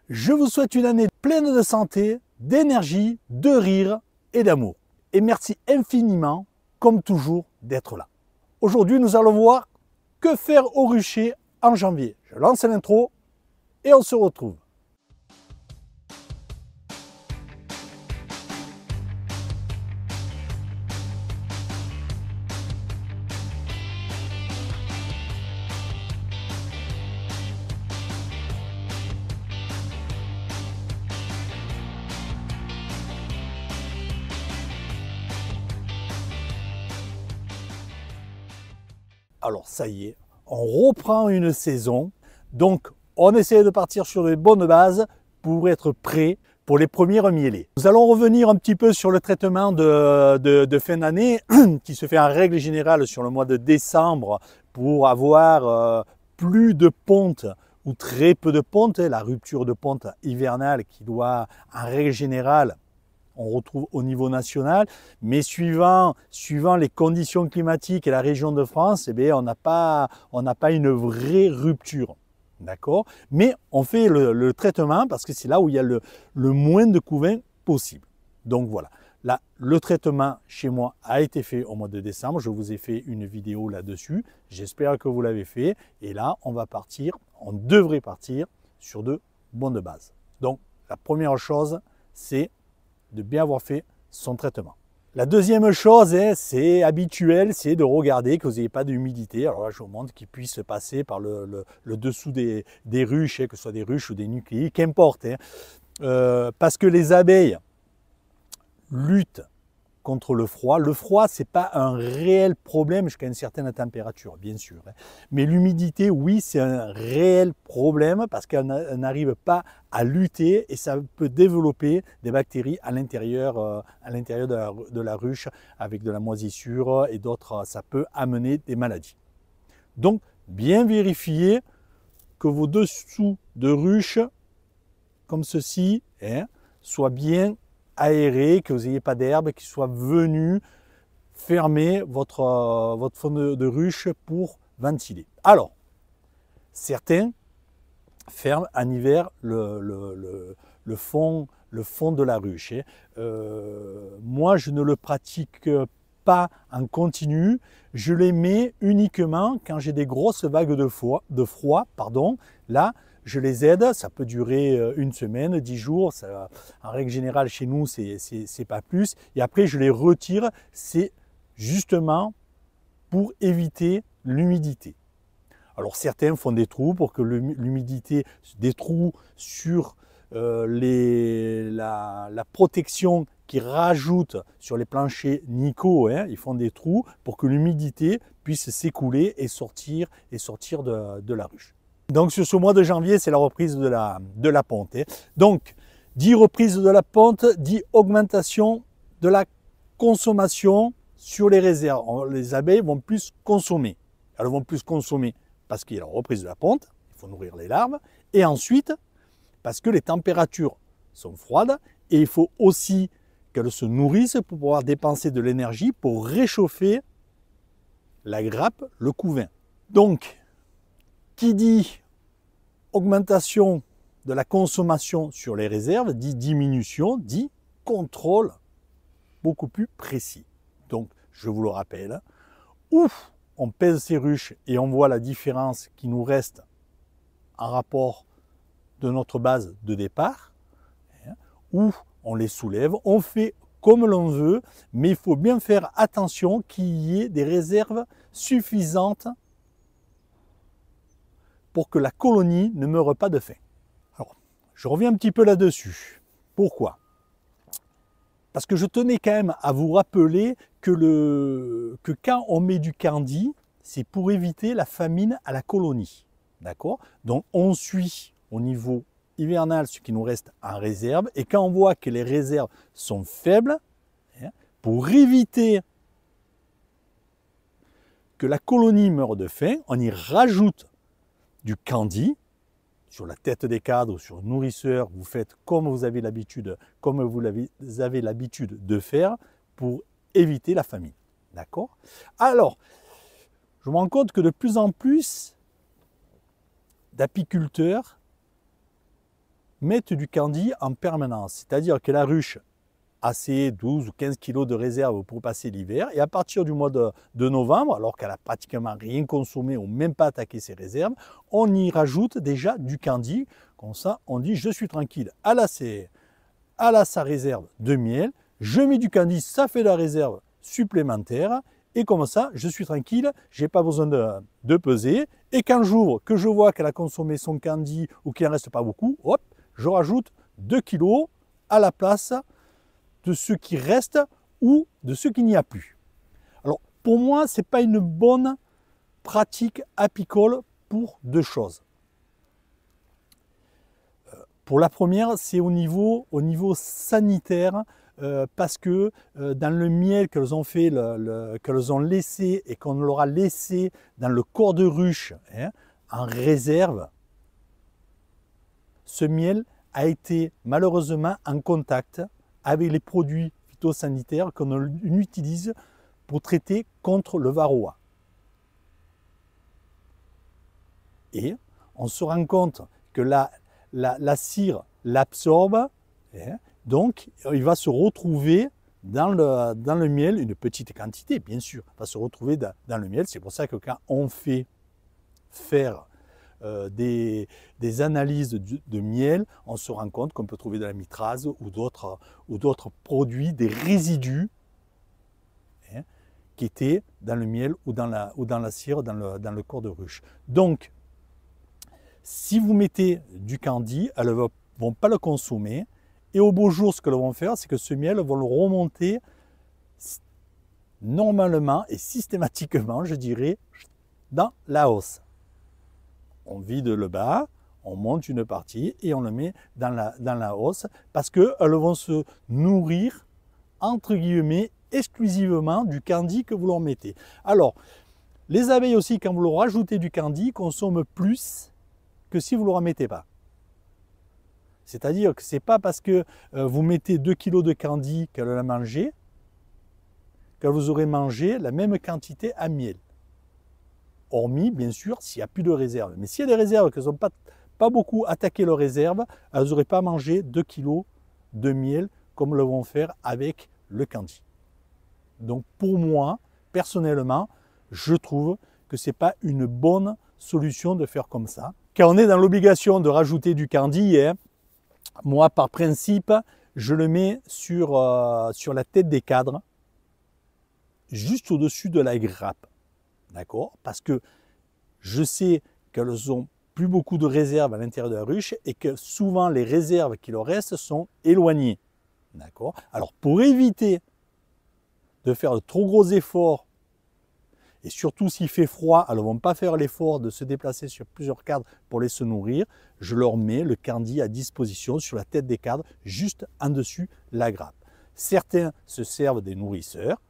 Je vous souhaite une année pleine de santé, d'énergie, de rire et d'amour. Et merci infiniment, comme toujours, d'être là. Aujourd'hui, nous allons voir que faire au rucher en janvier. Je lance l'intro et on se retrouve. Alors ça y est, on reprend une saison, donc on essaie de partir sur de bonnes bases pour être prêt pour les premiers mielés. Nous allons revenir un petit peu sur le traitement de fin d'année qui se fait en règle générale sur le mois de décembre pour avoir plus de ponte ou très peu de ponte, la rupture de ponte hivernale qui doit en règle générale on retrouve au niveau national, mais suivant les conditions climatiques et la région de France, eh bien, on n'a pas une vraie rupture. D'accord? Mais on fait le traitement parce que c'est là où il y a le moins de couvains possible. Donc voilà, là, le traitement chez moi a été fait au mois de décembre. Je vous ai fait une vidéo là-dessus. J'espère que vous l'avez fait. Et là, on devrait partir sur de bonnes bases. Donc, la première chose, c'est de bien avoir fait son traitement. La deuxième chose, c'est habituel, c'est de regarder que vous n'ayez pas d'humidité. Alors là, je vous montre qu'il puisse passer par le dessous des ruches, que ce soit des ruches ou des nucléis, qu'importe. Parce que les abeilles luttent contre le froid. Le froid, ce n'est pas un réel problème jusqu'à une certaine température, bien sûr. Mais l'humidité, oui, c'est un réel problème parce qu'elle n'arrive pas à lutter et ça peut développer des bactéries à l'intérieur de la ruche avec de la moisissure et d'autres. Ça peut amener des maladies. Donc, bien vérifier que vos dessous de ruche, comme ceci, soient bien aéré, que vous n'ayez pas d'herbe qui soit venue fermer votre fond de ruche pour ventiler. Alors, certains ferment en hiver le fond de la ruche. Moi, je ne le pratique pas en continu. Je les mets uniquement quand j'ai des grosses vagues de froid. Là, je les aide, ça peut durer une semaine, 10 jours, ça, en règle générale chez nous c'est pas plus. Et après je les retire, c'est justement pour éviter l'humidité. Alors certains font des trous pour que l'humidité, des trous sur la protection qu'ils rajoutent sur les planchers Nico, ils font des trous pour que l'humidité puisse s'écouler et sortir de la ruche. Donc sur ce mois de janvier, c'est la reprise de la ponte. Donc, dit reprise de la ponte, dit augmentation de la consommation sur les réserves. Les abeilles vont plus consommer. Elles vont plus consommer parce qu'il y a la reprise de la ponte, il faut nourrir les larves, et ensuite parce que les températures sont froides et il faut aussi qu'elles se nourrissent pour pouvoir dépenser de l'énergie pour réchauffer la grappe, le couvain. Donc, qui dit augmentation de la consommation sur les réserves, dit diminution, dit contrôle beaucoup plus précis. Donc, je vous le rappelle, où on pèse ces ruches et on voit la différence qui nous reste en rapport de notre base de départ, où on les soulève, on fait comme l'on veut, mais il faut bien faire attention qu'il y ait des réserves suffisantes pour que la colonie ne meure pas de faim. Alors, je reviens un petit peu là-dessus. Pourquoi? Parce que je tenais quand même à vous rappeler que quand on met du candy, c'est pour éviter la famine à la colonie. D'accord? Donc on suit au niveau hivernal ce qui nous reste en réserve, et quand on voit que les réserves sont faibles, pour éviter que la colonie meure de faim, on y rajoute du candy sur la tête des cadres ou sur le nourrisseur. Vous faites comme vous avez l'habitude de faire pour éviter la famine. D'accord? Alors, je me rends compte que de plus en plus d'apiculteurs mettent du candy en permanence. C'est-à-dire que la ruche a ses 12 ou 15 kg de réserve pour passer l'hiver. Et à partir du mois de novembre, alors qu'elle n'a pratiquement rien consommé ou même pas attaqué ses réserves, on y rajoute déjà du candy. Comme ça, on dit je suis tranquille. Elle a sa réserve de miel. Je mets du candy, ça fait la réserve supplémentaire. Et comme ça, je suis tranquille, je n'ai pas besoin de peser. Et quand j'ouvre, que je vois qu'elle a consommé son candy ou qu'il n'en reste pas beaucoup, hop, je rajoute 2 kg à la place de ce qui reste ou de ce qu'il n'y a plus. Alors, pour moi, ce n'est pas une bonne pratique apicole pour deux choses. Pour la première, c'est au niveau sanitaire, parce que dans le miel qu'elles ont fait, qu'elles ont laissé et qu'on leur a laissé dans le corps de ruche en réserve, ce miel a été malheureusement en contact avec les produits phytosanitaires qu'on utilise pour traiter contre le varroa. Et on se rend compte que la cire l'absorbe, donc il va se retrouver dans le miel, une petite quantité bien sûr, va se retrouver dans le miel. C'est pour ça que quand on fait faire des analyses de miel, on se rend compte qu'on peut trouver de la mitrase ou d'autres produits, des résidus qui étaient dans le miel ou dans la cire, dans le corps de ruche. Donc, si vous mettez du candy, elles ne vont pas le consommer. Et au beau jour, ce qu'elles vont faire, c'est que ce miel vont le remonter normalement et systématiquement, je dirais, dans la hausse. On vide le bas, on monte une partie et on le met dans la hausse parce qu'elles vont se nourrir, entre guillemets, exclusivement du candy que vous leur mettez. Alors, les abeilles aussi, quand vous leur rajoutez du candy, consomment plus que si vous ne leur en mettez pas. C'est-à-dire que ce n'est pas parce que vous mettez 2 kg de candy qu'elle a mangé, que vous aurez mangé la même quantité à miel. Hormis, bien sûr, s'il n'y a plus de réserve. Mais s'il y a des réserves qui n'ont pas beaucoup attaqué leurs réserves, elles n'auraient pas mangé 2 kg de miel comme le vont faire avec le candy. Donc pour moi, personnellement, je trouve que ce n'est pas une bonne solution de faire comme ça. Quand on est dans l'obligation de rajouter du candy, moi, par principe, je le mets sur la tête des cadres, juste au-dessus de la grappe. D'accord? Parce que je sais qu'elles n'ont plus beaucoup de réserves à l'intérieur de la ruche et que souvent les réserves qui leur restent sont éloignées. D'accord? Alors pour éviter de faire de trop gros efforts, et surtout s'il fait froid, elles ne vont pas faire l'effort de se déplacer sur plusieurs cadres pour les se nourrir, je leur mets le candy à disposition sur la tête des cadres, juste en dessus la grappe. Certains se servent des nourrisseurs,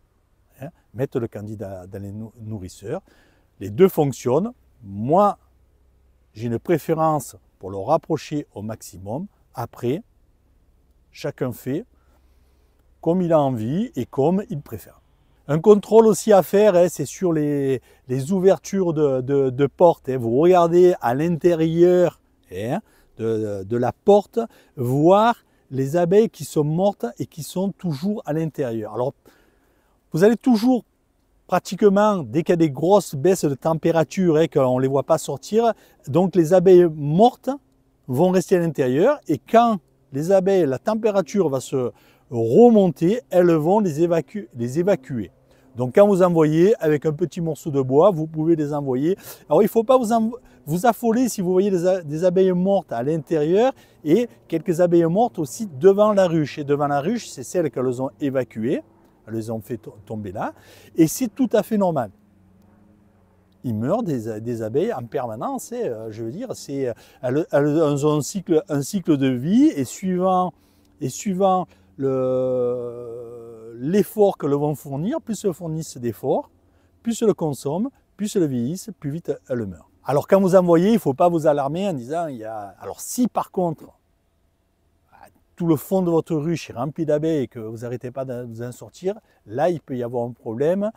mettent le candy dans les nourrisseurs. Les deux fonctionnent. Moi, j'ai une préférence pour le rapprocher au maximum. Après, chacun fait comme il a envie et comme il préfère. Un contrôle aussi à faire, c'est sur les ouvertures de porte. Vous regardez à l'intérieur de la porte, voir les abeilles qui sont mortes et qui sont toujours à l'intérieur. Alors, vous allez toujours, pratiquement, dès qu'il y a des grosses baisses de température et qu'on ne les voit pas sortir, donc les abeilles mortes vont rester à l'intérieur et quand les abeilles, la température va se remonter, elles vont les évacuer. Donc quand vous envoyez avec un petit morceau de bois, vous pouvez les envoyer. Alors il ne faut pas vous affoler si vous voyez des abeilles mortes à l'intérieur et quelques abeilles mortes aussi devant la ruche. Et devant la ruche, c'est celles qu'elles ont évacuées, elles les ont fait tomber là, et c'est tout à fait normal. Il meurt des abeilles en permanence, je veux dire, elles ont un cycle de vie et suivant l'effort que le vont fournir, plus elles fournissent d'efforts, plus elles le consomment, plus elles vieillissent, plus vite elles meurent. Alors quand vous envoyez, il ne faut pas vous alarmer en disant, alors si par contre, tout le fond de votre ruche est rempli d'abeilles et que vous n'arrêtez pas de vous en sortir, là il peut y avoir un problème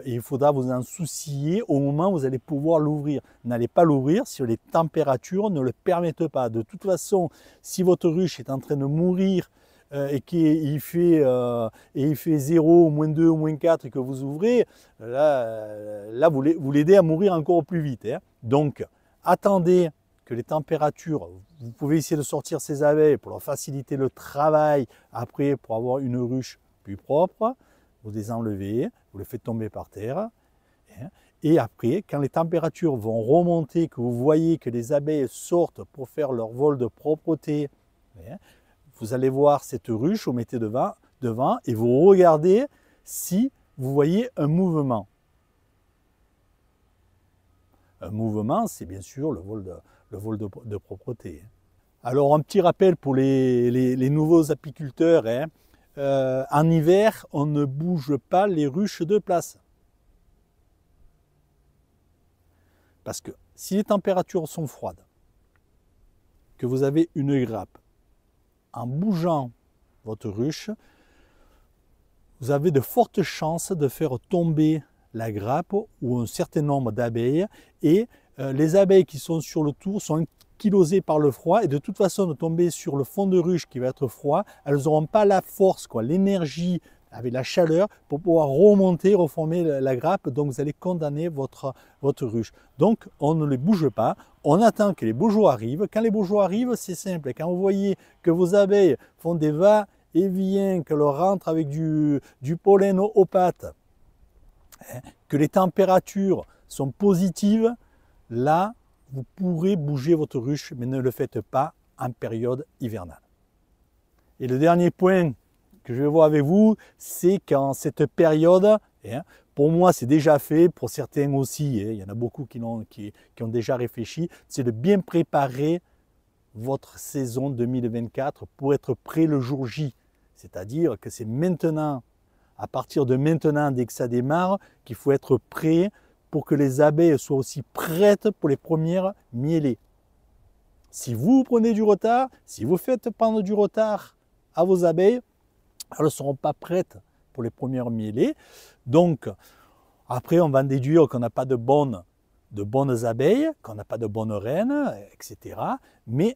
et il faudra vous en soucier au moment où vous allez pouvoir l'ouvrir. N'allez pas l'ouvrir si les températures ne le permettent pas. De toute façon, si votre ruche est en train de mourir et qu'il fait 0, -2 ou -4 et que vous ouvrez, là vous l'aidez à mourir encore plus vite. Hein. Donc, attendez que les températures, vous pouvez essayer de sortir ces abeilles pour leur faciliter le travail, après pour avoir une ruche plus propre, vous les enlevez, vous les faites tomber par terre, et après, quand les températures vont remonter, que vous voyez que les abeilles sortent pour faire leur vol de propreté, vous allez voir cette ruche, vous mettez devant et vous regardez si vous voyez un mouvement. Un mouvement, c'est bien sûr le vol de propreté. Alors un petit rappel pour les nouveaux apiculteurs, hein. En hiver, on ne bouge pas les ruches de place. Parce que si les températures sont froides, que vous avez une grappe, en bougeant votre ruche, vous avez de fortes chances de faire tomber la grappe ou un certain nombre d'abeilles et les abeilles qui sont sur le tour sont ankylosées par le froid et de toute façon de tomber sur le fond de ruche qui va être froid, elles n'auront pas la force, l'énergie avec la chaleur pour pouvoir remonter, reformer la grappe, donc vous allez condamner votre ruche. Donc on ne les bouge pas, on attend que les beaux jours arrivent. Quand les beaux jours arrivent, c'est simple, quand vous voyez que vos abeilles font des va-et-vient, que leur rentre avec du pollen aux pattes, que les températures sont positives, là, vous pourrez bouger votre ruche, mais ne le faites pas en période hivernale. Et le dernier point que je vais voir avec vous, c'est qu'en cette période, pour moi c'est déjà fait, pour certains aussi, il y en a beaucoup qui ont déjà réfléchi, c'est de bien préparer votre saison 2024 pour être prêt le jour J. C'est-à-dire que c'est maintenant, à partir de maintenant, dès que ça démarre, qu'il faut être prêt pour que les abeilles soient aussi prêtes pour les premières miellées. Si vous prenez du retard, si vous faites prendre du retard à vos abeilles, elles ne seront pas prêtes pour les premières miellées. Donc, après, on va en déduire qu'on n'a pas de bonnes abeilles, qu'on n'a pas de bonnes reines, etc. Mais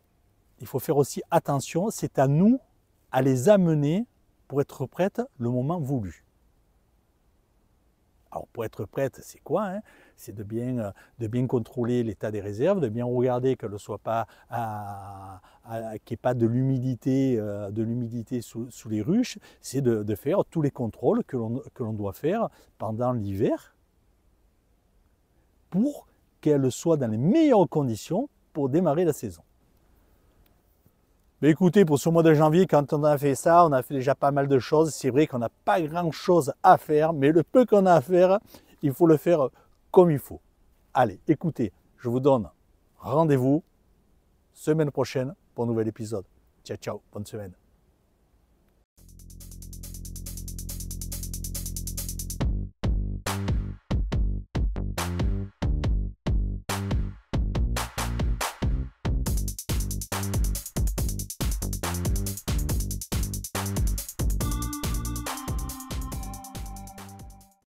il faut faire aussi attention, c'est à nous à les amener pour être prêtes le moment voulu. Alors pour être prête, c'est quoi? C'est de bien contrôler l'état des réserves, de bien regarder qu'elle ne soit pas, qu'il n'y ait pas de l'humidité sous les ruches. C'est de faire tous les contrôles que l'on doit faire pendant l'hiver pour qu'elle soit dans les meilleures conditions pour démarrer la saison. Mais écoutez, pour ce mois de janvier, quand on a fait ça, on a fait déjà pas mal de choses. C'est vrai qu'on n'a pas grand-chose à faire, mais le peu qu'on a à faire, il faut le faire comme il faut. Allez, écoutez, je vous donne rendez-vous semaine prochaine pour un nouvel épisode. Ciao, ciao, bonne semaine.